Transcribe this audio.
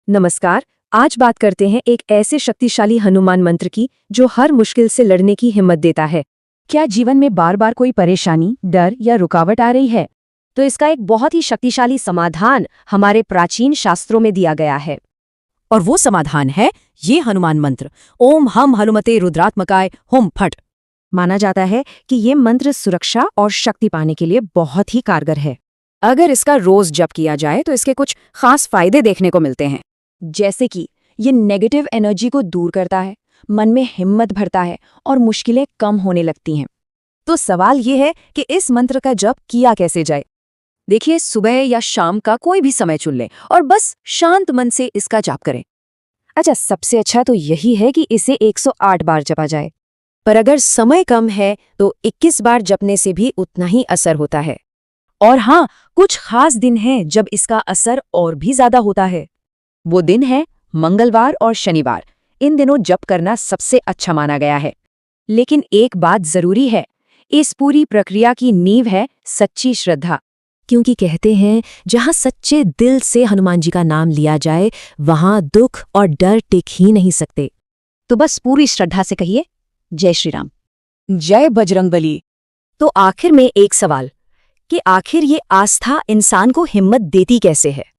नमस्कार। आज बात करते हैं एक ऐसे शक्तिशाली हनुमान मंत्र की जो हर मुश्किल से लड़ने की हिम्मत देता है। क्या जीवन में बार बार कोई परेशानी, डर या रुकावट आ रही है? तो इसका एक बहुत ही शक्तिशाली समाधान हमारे प्राचीन शास्त्रों में दिया गया है। और वो समाधान है ये हनुमान मंत्र, ओम हम हनुमते रुद्रात्मकाय हुम फट। माना जाता है कि ये मंत्र सुरक्षा और शक्ति पाने के लिए बहुत ही कारगर है। अगर इसका रोज जप किया जाए तो इसके कुछ खास फायदे देखने को मिलते हैं, जैसे कि ये नेगेटिव एनर्जी को दूर करता है, मन में हिम्मत भरता है और मुश्किलें कम होने लगती हैं। तो सवाल ये है कि इस मंत्र का जप किया कैसे जाए। देखिए, सुबह या शाम का कोई भी समय चुन लें और बस शांत मन से इसका जाप करें। अच्छा, सबसे अच्छा तो यही है कि इसे 108 बार जपा जाए, पर अगर समय कम है तो 21 बार जपने से भी उतना ही असर होता है। और हाँ, कुछ खास दिन हैं जब इसका असर और भी ज्यादा होता है। वो दिन है मंगलवार और शनिवार। इन दिनों जप करना सबसे अच्छा माना गया है। लेकिन एक बात जरूरी है, इस पूरी प्रक्रिया की नींव है सच्ची श्रद्धा। क्योंकि कहते हैं जहाँ सच्चे दिल से हनुमान जी का नाम लिया जाए वहाँ दुख और डर टिक ही नहीं सकते। तो बस पूरी श्रद्धा से कहिए, जय श्री राम, जय बजरंगबली। तो आखिर में एक सवाल कि आखिर ये आस्था इंसान को हिम्मत देती कैसे है?